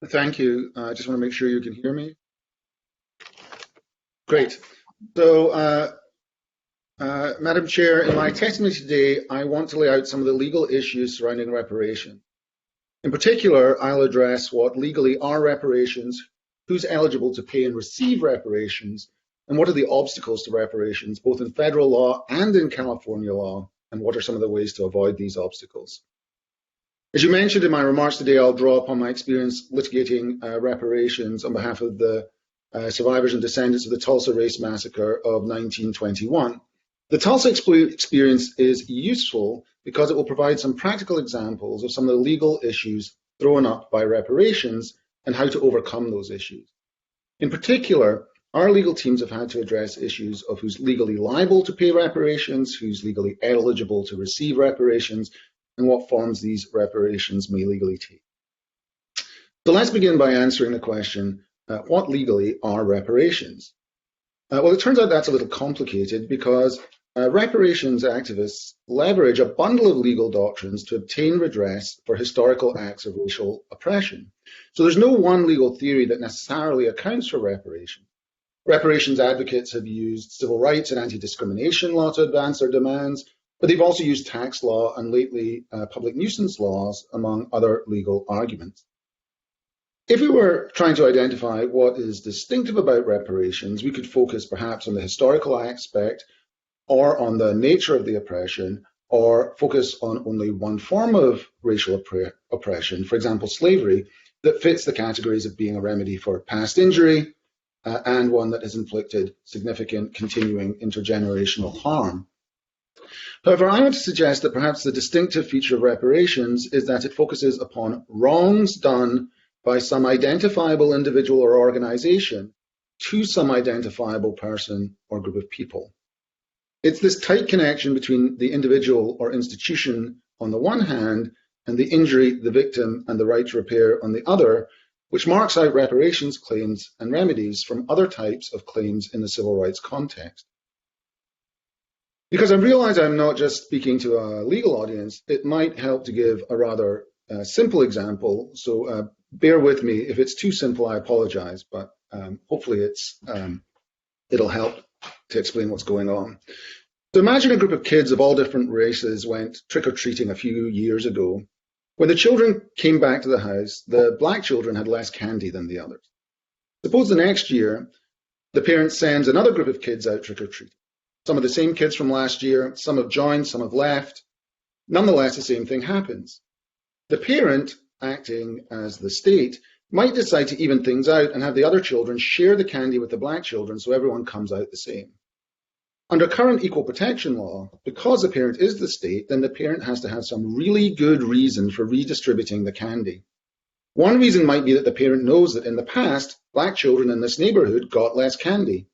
Thank you. I just want to make sure you can hear me. Great. So, Madam Chair, in my testimony today, I want to lay out some of the legal issues surrounding reparation. In particular, I'll address what legally are reparations, who's eligible to pay and receive reparations, and what are the obstacles to reparations, both in federal law and in California law, and what are some of the ways to avoid these obstacles. As you mentioned in my remarks today, I'll draw upon my experience litigating reparations on behalf of the survivors and descendants of the Tulsa Race Massacre of 1921. The Tulsa experience is useful because it will provide some practical examples of some of the legal issues thrown up by reparations and how to overcome those issues. In particular, our legal teams have had to address issues of who's legally liable to pay reparations, who's legally eligible to receive reparations, and what forms these reparations may legally take. So let's begin by answering the question, what legally are reparations? Well, it turns out that's a little complicated because reparations activists leverage a bundle of legal doctrines to obtain redress for historical acts of racial oppression. So there's no one legal theory that necessarily accounts for reparation. Reparations advocates have used civil rights and anti-discrimination law to advance their demands, but they've also used tax law and lately public nuisance laws, among other legal arguments. If we were trying to identify what is distinctive about reparations, we could focus perhaps on the historical aspect or on the nature of the oppression, or focus on only one form of racial oppression, for example, slavery, that fits the categories of being a remedy for past injury and one that has inflicted significant continuing intergenerational harm. However, I want to suggest that perhaps the distinctive feature of reparations is that it focuses upon wrongs done by some identifiable individual or organization to some identifiable person or group of people. It's this tight connection between the individual or institution on the one hand and the injury, the victim, and the right to repair on the other, which marks out reparations claims and remedies from other types of claims in the civil rights context. Because I realize I'm not just speaking to a legal audience, it might help to give a rather simple example. So bear with me. If it's too simple, I apologize, but hopefully it'll help to explain what's going on. So imagine a group of kids of all different races went trick-or-treating a few years ago. When the children came back to the house, the black children had less candy than the others. Suppose the next year, the parent sends another group of kids out trick-or-treating. Some of the same kids from last year, some have joined, some have left. Nonetheless, the same thing happens. The parent, acting as the state, might decide to even things out and have the other children share the candy with the black children so everyone comes out the same. Under current equal protection law, because the parent is the state, then the parent has to have some really good reason for redistributing the candy. One reason might be that the parent knows that in the past, black children in this neighborhood got less candy.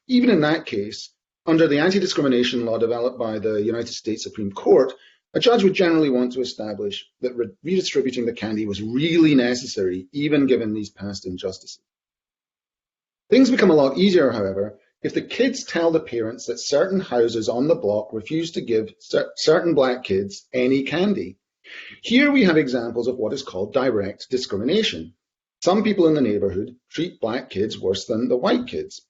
Even in that case, under the anti-discrimination law developed by the United States Supreme Court, a judge would generally want to establish that redistributing the candy was really necessary, even given these past injustices. Things become a lot easier, however, if the kids tell the parents that certain houses on the block refuse to give certain black kids any candy. Here we have examples of what is called direct discrimination. Some people in the neighborhood treat black kids worse than the white kids.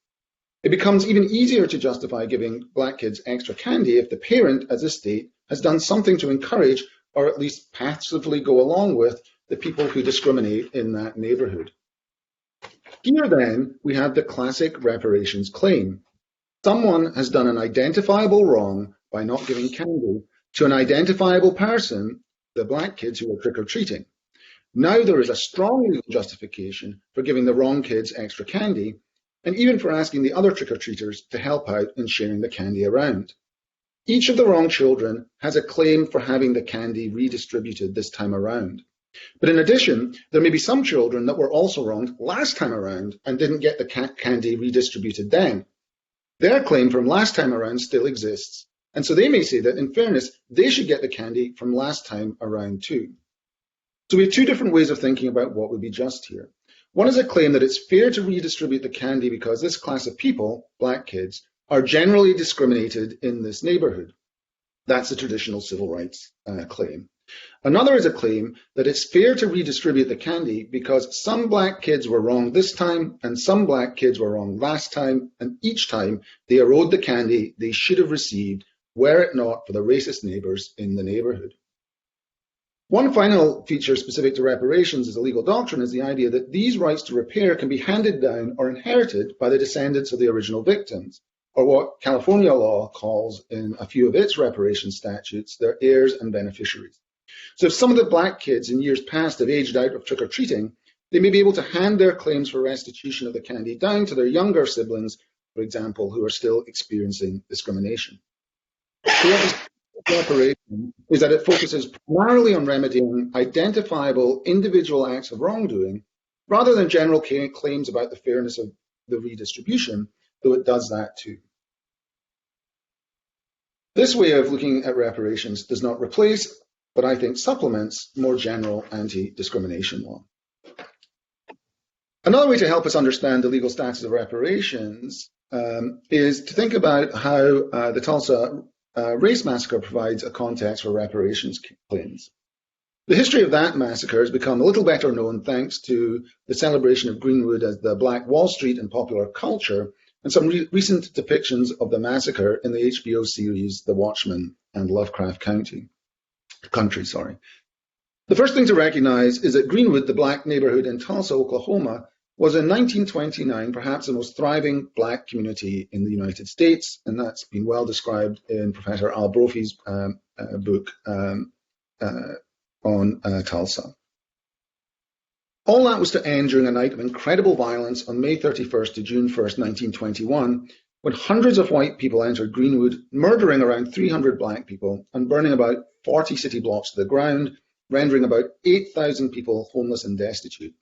It becomes even easier to justify giving black kids extra candy if the parent, as a state, has done something to encourage or at least passively go along with the people who discriminate in that neighborhood. Here then, we have the classic reparations claim. Someone has done an identifiable wrong by not giving candy to an identifiable person, the black kids who were trick-or-treating. Now there is a strong legal justification for giving the wrong kids extra candy, and even for asking the other trick-or-treaters to help out in sharing the candy around. Each of the wrong children has a claim for having the candy redistributed this time around. But in addition, there may be some children that were also wronged last time around and didn't get the candy redistributed then. Their claim from last time around still exists, and so they may say that, in fairness, they should get the candy from last time around too. So we have two different ways of thinking about what would be just here. One is a claim that it's fair to redistribute the candy because this class of people, black kids, are generally discriminated in this neighborhood. That's a traditional civil rights claim. Another is a claim that it's fair to redistribute the candy because some black kids were wrong this time and some black kids were wrong last time, and each time they erode the candy they should have received were it not for the racist neighbors in the neighborhood. One final feature specific to reparations as a legal doctrine is the idea that these rights to repair can be handed down or inherited by the descendants of the original victims, or what California law calls in a few of its reparation statutes, their heirs and beneficiaries. So if some of the black kids in years past have aged out of trick-or-treating, they may be able to hand their claims for restitution of the candy down to their younger siblings, for example, who are still experiencing discrimination. Reparation is that it focuses primarily on remedying identifiable individual acts of wrongdoing rather than general claims about the fairness of the redistribution, though it does that too. This way of looking at reparations does not replace, but I think supplements, more general anti-discrimination law. Another way to help us understand the legal status of reparations is to think about how the Tulsa race massacre provides a context for reparations claims. The history of that massacre has become a little better known thanks to the celebration of Greenwood as the Black Wall Street in popular culture and some recent depictions of the massacre in the HBO series The Watchmen and Lovecraft Country. The first thing to recognize is that Greenwood, the black neighborhood in Tulsa, Oklahoma, was in 1929 perhaps the most thriving black community in the United States, and that's been well described in Professor Al Brophy's book on Tulsa. All that was to end during a night of incredible violence on May 31st to June 1st, 1921, when hundreds of white people entered Greenwood, murdering around 300 black people and burning about 40 city blocks to the ground, rendering about 8,000 people homeless and destitute.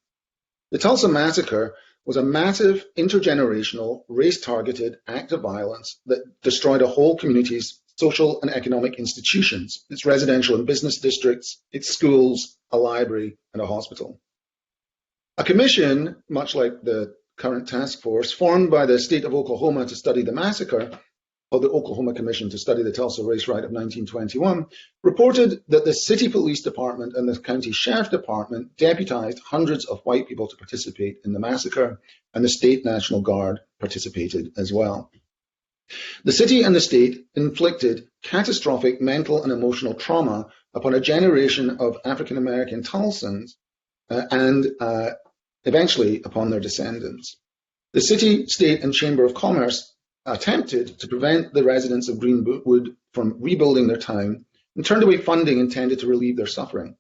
The Tulsa Massacre was a massive, intergenerational, race-targeted act of violence that destroyed a whole community's social and economic institutions, its residential and business districts, its schools, a library, and a hospital. A commission, much like the current task force, formed by the state of Oklahoma to study the massacre, called the Oklahoma Commission to Study the Tulsa Race Riot of 1921, reported that the city police department and the county sheriff department deputized hundreds of white people to participate in the massacre, and the state National Guard participated as well. The city and the state inflicted catastrophic mental and emotional trauma upon a generation of African American Tulsans and eventually upon their descendants. The city, state, and chamber of commerce attempted to prevent the residents of Greenwood from rebuilding their town and turned away funding intended to relieve their suffering.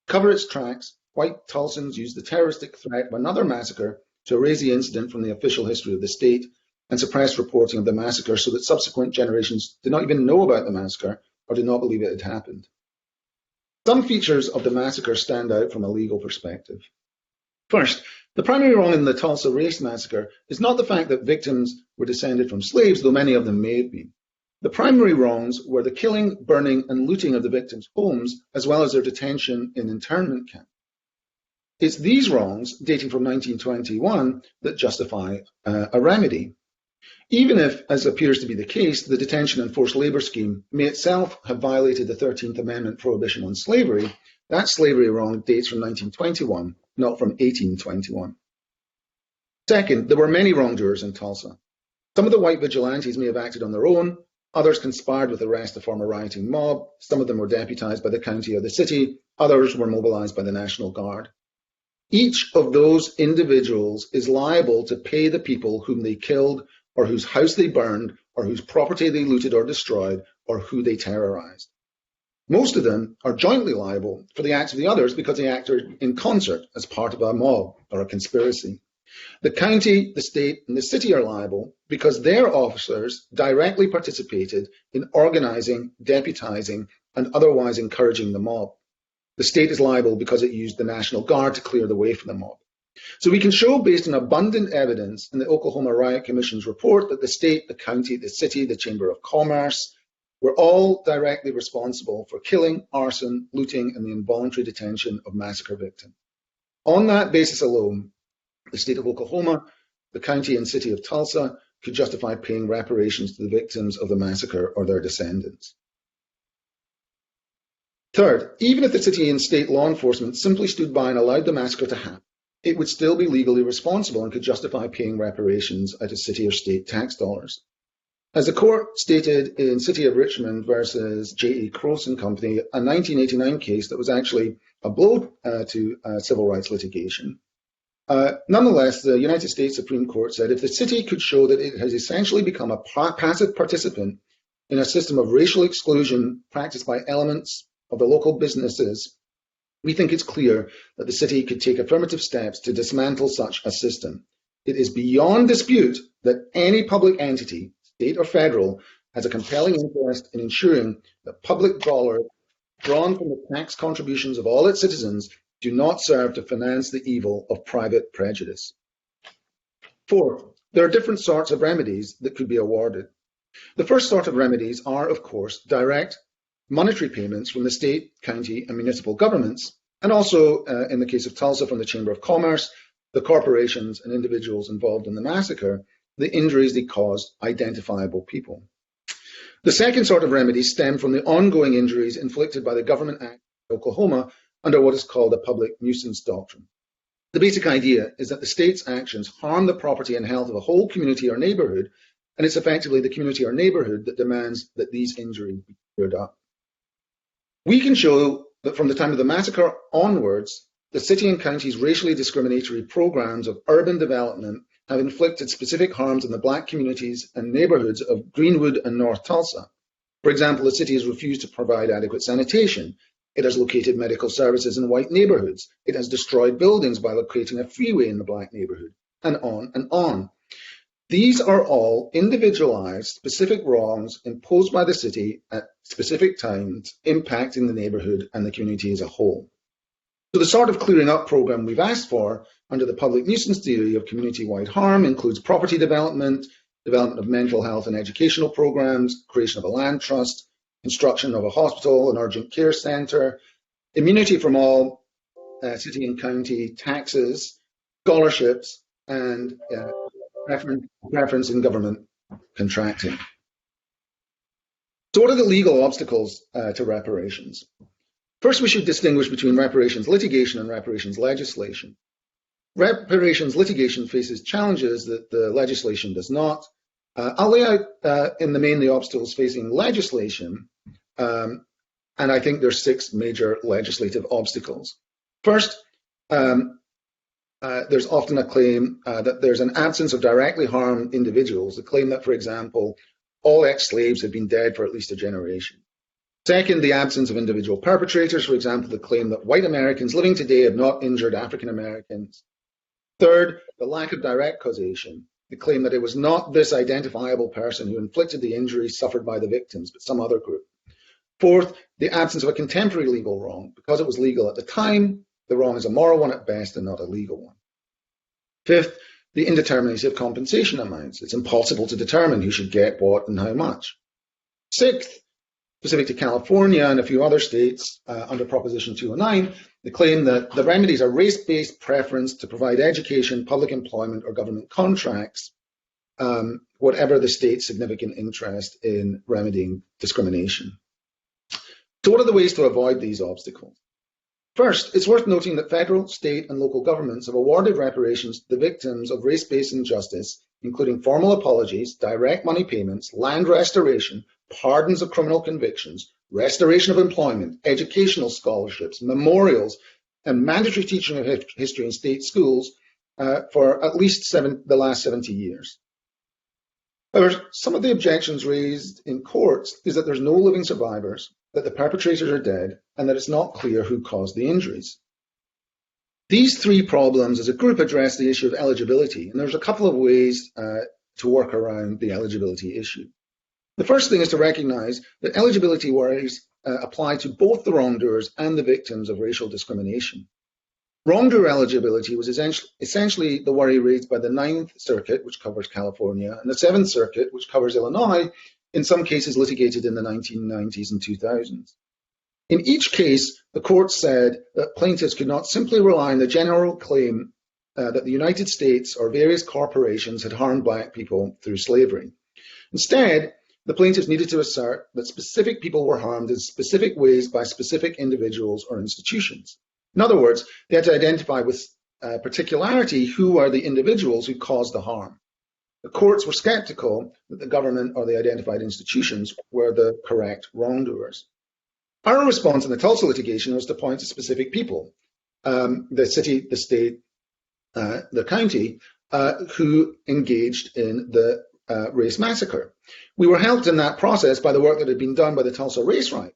To cover its tracks, white Tulsans used the terroristic threat of another massacre to erase the incident from the official history of the state and suppress reporting of the massacre so that subsequent generations did not even know about the massacre or did not believe it had happened. Some features of the massacre stand out from a legal perspective. First, the primary wrong in the Tulsa Race Massacre is not the fact that victims were descended from slaves, though many of them may have been. The primary wrongs were the killing, burning, and looting of the victims' homes, as well as their detention in internment camps. It's these wrongs, dating from 1921, that justify a remedy. Even if, as appears to be the case, the detention and forced labor scheme may itself have violated the 13th Amendment prohibition on slavery, that slavery wrong dates from 1921, not from 1821. Second, there were many wrongdoers in Tulsa. Some of the white vigilantes may have acted on their own, others conspired with the rest to form a rioting mob, some of them were deputized by the county or the city, others were mobilized by the National Guard. Each of those individuals is liable to pay the people whom they killed, or whose house they burned, or whose property they looted or destroyed, or who they terrorized. Most of them are jointly liable for the acts of the others because they acted in concert as part of a mob or a conspiracy. The county, the state, and the city are liable because their officers directly participated in organizing, deputizing, and otherwise encouraging the mob. The state is liable because it used the National Guard to clear the way for the mob. So we can show, based on abundant evidence in the Oklahoma Riot Commission's report, that the state, the county, the city, the Chamber of Commerce were all directly responsible for killing, arson, looting, and the involuntary detention of massacre victims. On that basis alone, the state of Oklahoma, the county and city of Tulsa could justify paying reparations to the victims of the massacre or their descendants. Third, even if the city and state law enforcement simply stood by and allowed the massacre to happen, it would still be legally responsible and could justify paying reparations out of city or state tax dollars. As the court stated in City of Richmond versus J.E. Croce and Company, a 1989 case that was actually a blow to civil rights litigation, nonetheless, the United States Supreme Court said if the city could show that it has essentially become a passive participant in a system of racial exclusion practiced by elements of the local businesses, we think it's clear that the city could take affirmative steps to dismantle such a system. It is beyond dispute that any public entity, state or federal, has a compelling interest in ensuring that public dollars drawn from the tax contributions of all its citizens do not serve to finance the evil of private prejudice. Fourth, there are different sorts of remedies that could be awarded. The first sort of remedies are, of course, direct monetary payments from the state, county, and municipal governments, and also, in the case of Tulsa, from the Chamber of Commerce, the corporations and individuals involved in the massacre, the injuries they caused identifiable people. The second sort of remedies stem from the ongoing injuries inflicted by the Government Act of Oklahoma under what is called a public nuisance doctrine. The basic idea is that the state's actions harm the property and health of a whole community or neighborhood, and it's effectively the community or neighborhood that demands that these injuries be cleared up. We can show that from the time of the massacre onwards, the city and county's racially discriminatory programs of urban development have inflicted specific harms on the black communities and neighborhoods of Greenwood and North Tulsa. For example, the city has refused to provide adequate sanitation. It has located medical services in white neighborhoods. It has destroyed buildings by locating a freeway in the black neighborhood, and on and on. These are all individualized, specific wrongs imposed by the city at specific times, impacting the neighborhood and the community as a whole. So the sort of clearing up program we've asked for under the public nuisance theory of community-wide harm includes property development, development of mental health and educational programs, creation of a land trust, construction of a hospital, an urgent care centre, immunity from all city and county taxes, scholarships, and preference in government contracting. So what are the legal obstacles to reparations? First, we should distinguish between reparations litigation and reparations legislation. Reparations litigation faces challenges that the legislation does not. I'll lay out in the main the obstacles facing legislation, and I think there's 6 major legislative obstacles. First, there's often a claim that there's an absence of directly harmed individuals, the claim that, for example, all ex-slaves have been dead for at least a generation. Second, the absence of individual perpetrators, for example, the claim that white Americans living today have not injured African Americans. Third, the lack of direct causation, the claim that it was not this identifiable person who inflicted the injuries suffered by the victims, but some other group. Fourth, the absence of a contemporary legal wrong. Because it was legal at the time, the wrong is a moral one at best and not a legal one. Fifth, the indeterminacy of compensation amounts. It's impossible to determine who should get what and how much. Sixth, specific to California and a few other states under Proposition 209, the claim that the remedies are race-based preference to provide education, public employment, or government contracts, whatever the state's significant interest in remedying discrimination. So what are the ways to avoid these obstacles? First, it's worth noting that federal, state, and local governments have awarded reparations to the victims of race-based injustice, including formal apologies, direct money payments, land restoration, pardons of criminal convictions, restoration of employment, educational scholarships, memorials, and mandatory teaching of history in state schools for at least the last 70 years. However, some of the objections raised in courts is that there's no living survivors, that the perpetrators are dead, and that it's not clear who caused the injuries. These 3 problems as a group address the issue of eligibility, and there's a couple of ways to work around the eligibility issue. The first thing is to recognize that eligibility worries apply to both the wrongdoers and the victims of racial discrimination. Wrongdoer eligibility was essentially the worry raised by the 9th Circuit, which covers California, and the 7th Circuit, which covers Illinois, in some cases litigated in the 1990s and 2000s. In each case, the court said that plaintiffs could not simply rely on the general claim that the United States or various corporations had harmed black people through slavery. Instead, the plaintiffs needed to assert that specific people were harmed in specific ways by specific individuals or institutions. In other words, they had to identify with particularity who are the individuals who caused the harm. The courts were skeptical that the government or the identified institutions were the correct wrongdoers. Our response in the Tulsa litigation was to point to specific people, the city, the state, the county, who engaged in the race massacre. We were helped in that process by the work that had been done by the Tulsa Race Right.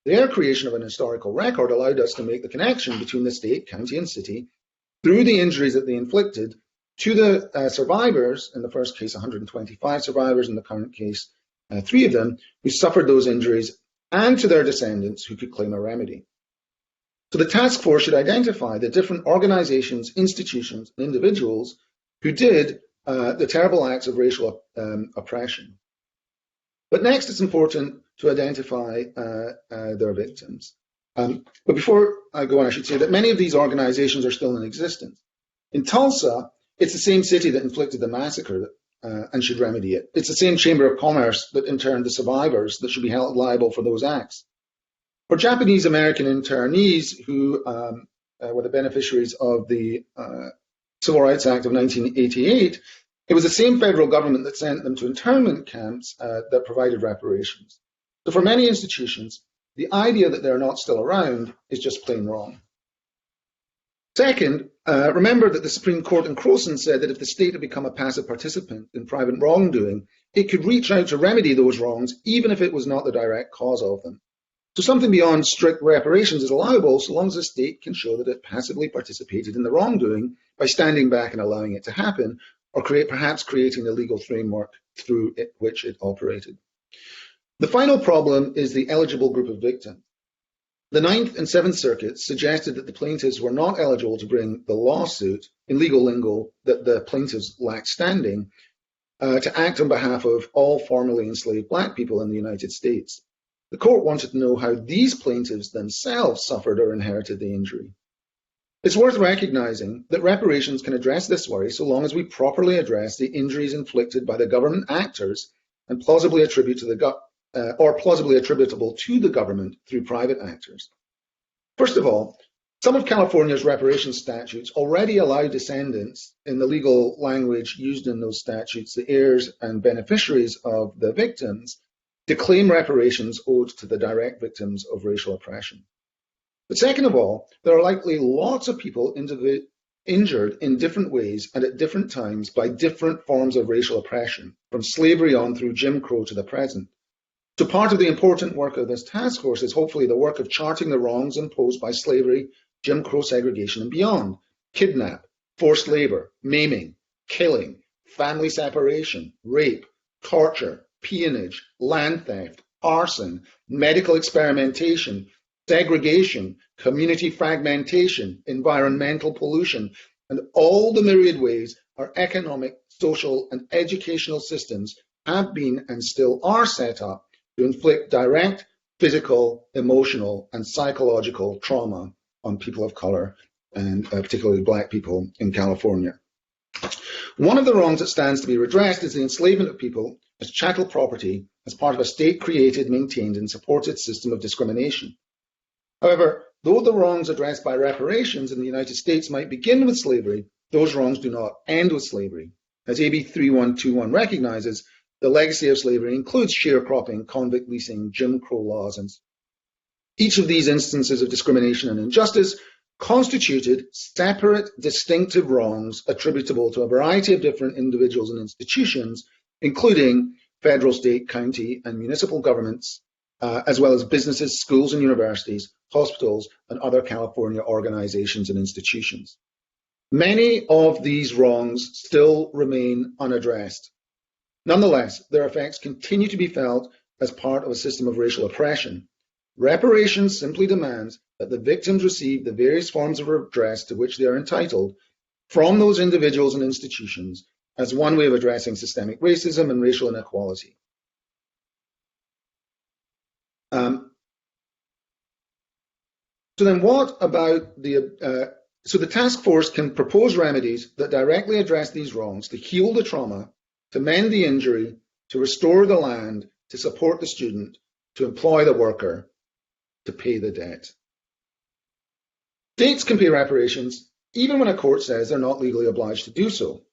Their creation of an historical record allowed us to make the connection between the state, county, and city through the injuries that they inflicted to the survivors, in the first case 125 survivors, in the current case 3 of them, who suffered those injuries, and to their descendants who could claim a remedy. So the task force should identify the different organizations, institutions, and individuals who did the terrible acts of racial oppression. But next, it's important to identify their victims. But before I go on, I should say that many of these organizations are still in existence. In Tulsa, it's the same city that inflicted the massacre and should remedy it. It's the same Chamber of Commerce that interned the survivors that should be held liable for those acts. For Japanese American internees who were the beneficiaries of the Civil Rights Act of 1988, it was the same federal government that sent them to internment camps that provided reparations. So for many institutions, the idea that they're not still around is just plain wrong. Second, remember that the Supreme Court in Crowson said that if the state had become a passive participant in private wrongdoing, it could reach out to remedy those wrongs, even if it was not the direct cause of them. So something beyond strict reparations is allowable so long as the state can show that it passively participated in the wrongdoing by standing back and allowing it to happen, or perhaps creating the legal framework through which it operated. The final problem is the eligible group of victims. The Ninth and Seventh Circuits suggested that the plaintiffs were not eligible to bring the lawsuit, in legal lingo, that the plaintiffs lacked standing, to act on behalf of all formerly enslaved black people in the United States. The court wanted to know how these plaintiffs themselves suffered or inherited the injury. It's worth recognizing that reparations can address this worry so long as we properly address the injuries inflicted by the government actors and plausibly attributable to the government through private actors. First of all, some of California's reparations statutes already allow descendants, in the legal language used in those statutes, the heirs and beneficiaries of the victims, to claim reparations owed to the direct victims of racial oppression. But second of all, there are likely lots of people injured in different ways and at different times by different forms of racial oppression, from slavery on through Jim Crow to the present. So part of the important work of this task force is hopefully the work of charting the wrongs imposed by slavery, Jim Crow segregation and beyond: kidnap, forced labor, maiming, killing, family separation, rape, torture, peonage, land theft, arson, medical experimentation, segregation, community fragmentation, environmental pollution, and all the myriad ways our economic, social, and educational systems have been and still are set up to inflict direct physical, emotional, and psychological trauma on people of color, and particularly black people in California. One of the wrongs that stands to be redressed is the enslavement of people as chattel property as part of a state-created, maintained, and supported system of discrimination. However, though the wrongs addressed by reparations in the United States might begin with slavery, those wrongs do not end with slavery. As AB 3121 recognizes, the legacy of slavery includes sharecropping, convict leasing, Jim Crow laws, and each of these instances of discrimination and injustice constituted separate, distinctive wrongs attributable to a variety of different individuals and institutions, including federal, state, county, and municipal governments, as well as businesses, schools and universities, hospitals, and other California organizations and institutions. Many of these wrongs still remain unaddressed. Nonetheless, their effects continue to be felt as part of a system of racial oppression. Reparations simply demands that the victims receive the various forms of redress to which they are entitled from those individuals and institutions as one way of addressing systemic racism and racial inequality. So then what about the task force can propose remedies that directly address these wrongs, to heal the trauma, to mend the injury, to restore the land, to support the student, to employ the worker, to pay the debt. States can pay reparations even when a court says they're not legally obliged to do so.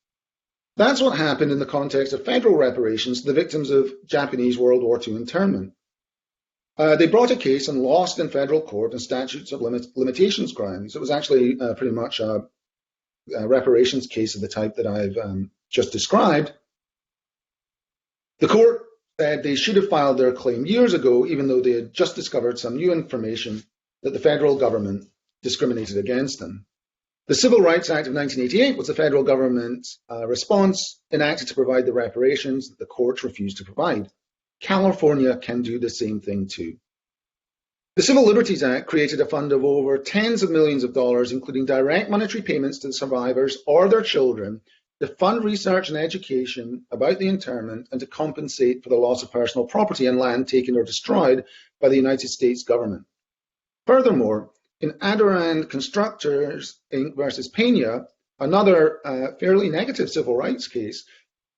That's what happened in the context of federal reparations to the victims of Japanese World War II internment. They brought a case and lost in federal court on statutes of limitations grounds. It was actually pretty much a reparations case of the type that I've just described. The court said they should have filed their claim years ago, even though they had just discovered some new information that the federal government discriminated against them. The Civil Rights Act of 1988 was the federal government's response enacted to provide the reparations that the courts refused to provide. California can do the same thing too. The Civil Liberties Act created a fund of over tens of millions of dollars, including direct monetary payments to the survivors or their children, to fund research and education about the internment and to compensate for the loss of personal property and land taken or destroyed by the United States government. Furthermore, in Adirond Constructors Inc. versus Pena, another fairly negative civil rights case,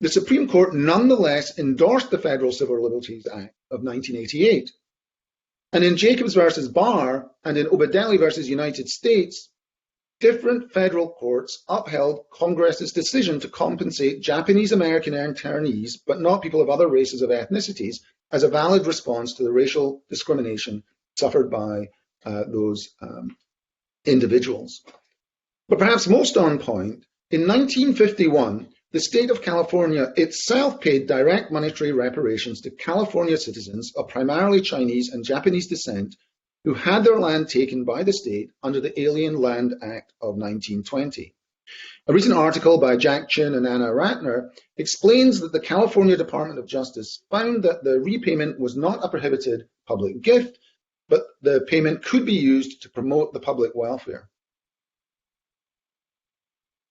the Supreme Court nonetheless endorsed the Federal Civil Liberties Act of 1988. And in Jacobs versus Barr and in Obedelli versus United States, different federal courts upheld Congress's decision to compensate Japanese American internees, but not people of other races or ethnicities, as a valid response to the racial discrimination suffered by those individuals. But perhaps most on point, in 1951, the state of California itself paid direct monetary reparations to California citizens of primarily Chinese and Japanese descent who had their land taken by the state under the Alien Land Act of 1920. A recent article by Jack Chin and Anna Ratner explains that the California Department of Justice found that the repayment was not a prohibited public gift, but the payment could be used to promote the public welfare.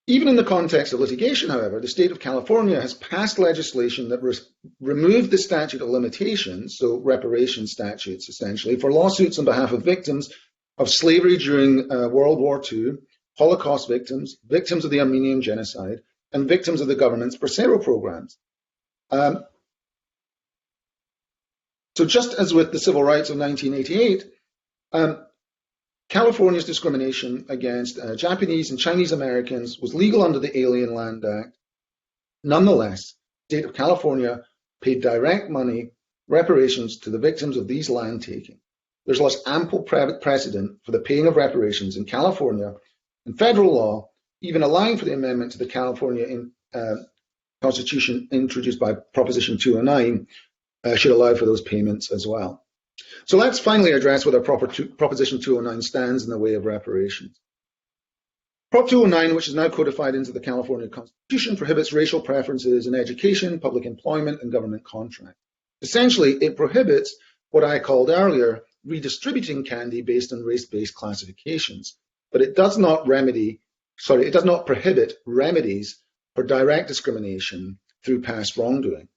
Even in the context of litigation, however, the state of California has passed legislation that removed the statute of limitations, so reparation statutes essentially, for lawsuits on behalf of victims of slavery during World War II, Holocaust victims, victims of the Armenian genocide, and victims of the government's Bracero programs. So just as with the civil rights of 1988, California's discrimination against Japanese and Chinese Americans was legal under the Alien Land Act. Nonetheless, the state of California paid direct money reparations to the victims of these land taking. There's thus ample precedent for the paying of reparations in California, and federal law, even allowing for the amendment to the California Constitution introduced by Proposition 209, should allow for those payments as well. So let's finally address whether Proposition 209 stands in the way of reparations. Prop 209, which is now codified into the California Constitution, prohibits racial preferences in education, public employment, and government contracts. Essentially, it prohibits what I called earlier redistributing candy based on race-based classifications, but it does not prohibit remedies for direct discrimination through past wrongdoing.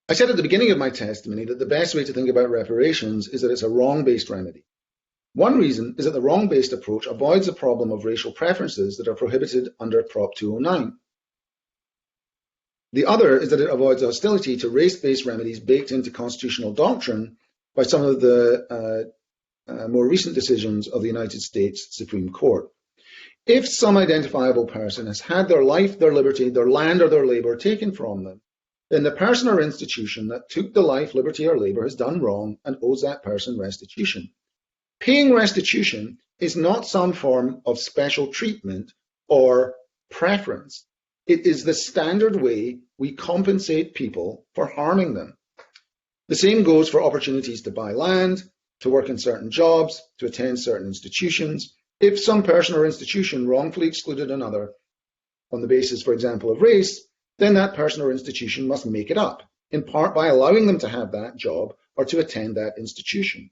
I said at the beginning of my testimony that the best way to think about reparations is that it's a wrong-based remedy. One reason is that the wrong-based approach avoids the problem of racial preferences that are prohibited under Prop 209. The other is that it avoids hostility to race-based remedies baked into constitutional doctrine by some of the more recent decisions of the United States Supreme Court. If some identifiable person has had their life, their liberty, their land, or their labor taken from them, then the person or institution that took the life, liberty, or labor has done wrong and owes that person restitution. Paying restitution is not some form of special treatment or preference. It is the standard way we compensate people for harming them. The same goes for opportunities to buy land, to work in certain jobs, to attend certain institutions. If some person or institution wrongfully excluded another on the basis, for example, of race, then that person or institution must make it up, in part by allowing them to have that job or to attend that institution.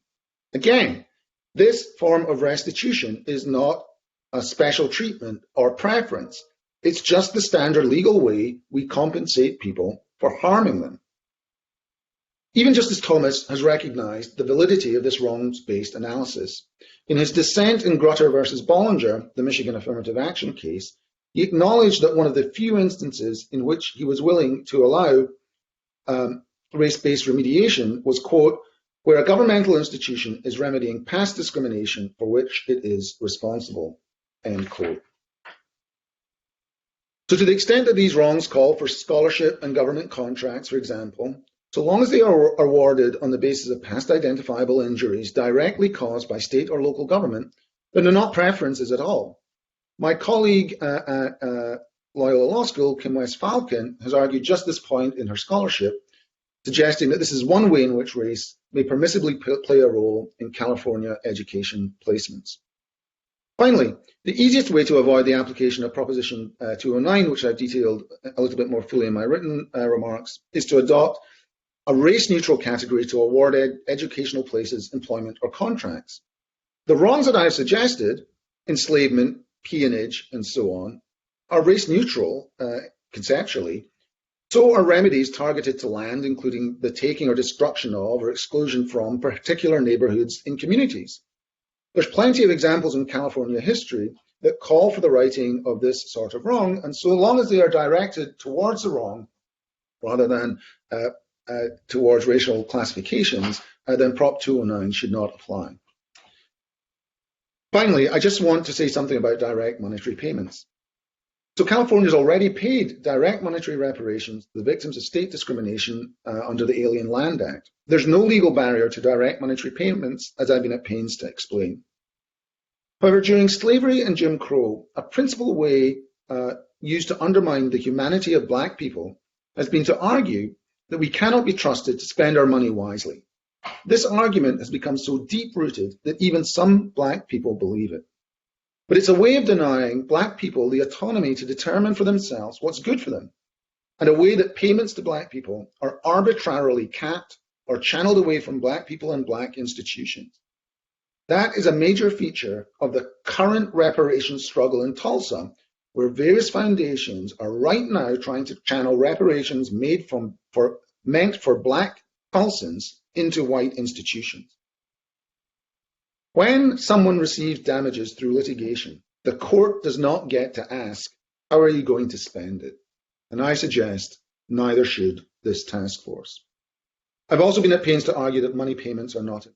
Again, this form of restitution is not a special treatment or preference. It's just the standard legal way we compensate people for harming them. Even Justice Thomas has recognized the validity of this wrongs-based analysis. In his dissent in Grutter versus Bollinger, the Michigan affirmative action case, he acknowledged that one of the few instances in which he was willing to allow race-based remediation was, quote, where a governmental institution is remedying past discrimination for which it is responsible, end quote. So to the extent that these wrongs call for scholarship and government contracts, for example, so long as they are awarded on the basis of past identifiable injuries directly caused by state or local government, then they're not preferences at all. My colleague at Loyola Law School, Kim West-Falcon, has argued just this point in her scholarship, suggesting that this is one way in which race may permissibly play a role in California education placements. Finally, the easiest way to avoid the application of Proposition 209, which I've detailed a little bit more fully in my written remarks, is to adopt a race-neutral category to award educational places, employment, or contracts. The wrongs that I've suggested, enslavement, peonage, and so on, are race-neutral conceptually. So are remedies targeted to land, including the taking or destruction of or exclusion from particular neighborhoods in communities. There's plenty of examples in California history that call for the righting of this sort of wrong, and so long as they are directed towards the wrong rather than towards racial classifications, then Prop 209 should not apply. Finally, I just want to say something about direct monetary payments. So California has already paid direct monetary reparations to the victims of state discrimination under the Alien Land Act. There's no legal barrier to direct monetary payments, as I've been at pains to explain. However, during slavery and Jim Crow, a principal way used to undermine the humanity of Black people has been to argue that we cannot be trusted to spend our money wisely. This argument has become so deep-rooted that even some Black people believe it. But it's a way of denying Black people the autonomy to determine for themselves what's good for them, and a way that payments to Black people are arbitrarily capped or channeled away from Black people and Black institutions. That is a major feature of the current reparations struggle in Tulsa, where various foundations are right now trying to channel reparations meant for Black Tulsans into white institutions. When someone receives damages through litigation, the court does not get to ask, how are you going to spend it? And I suggest neither should this task force. I've also been at pains to argue that money payments are not.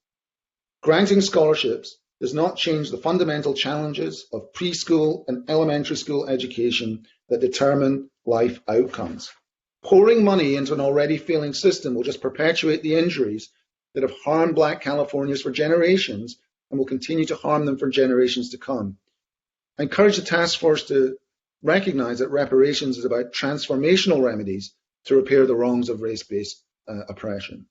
Granting scholarships does not change the fundamental challenges of preschool and elementary school education that determine life outcomes. Pouring money into an already failing system will just perpetuate the injuries that have harmed Black Californians for generations and will continue to harm them for generations to come. I encourage the task force to recognize that reparations is about transformational remedies to repair the wrongs of race-based oppression.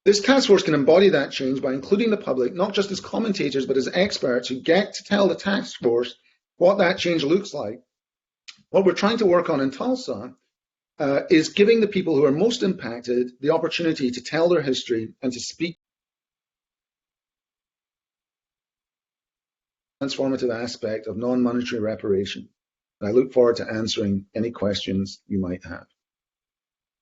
This task force can embody that change by including the public, not just as commentators, but as experts who get to tell the task force what that change looks like. What we're trying to work on in Tulsa is giving the people who are most impacted the opportunity to tell their history and to speak transformative aspect of non-monetary reparation. And I look forward to answering any questions you might have.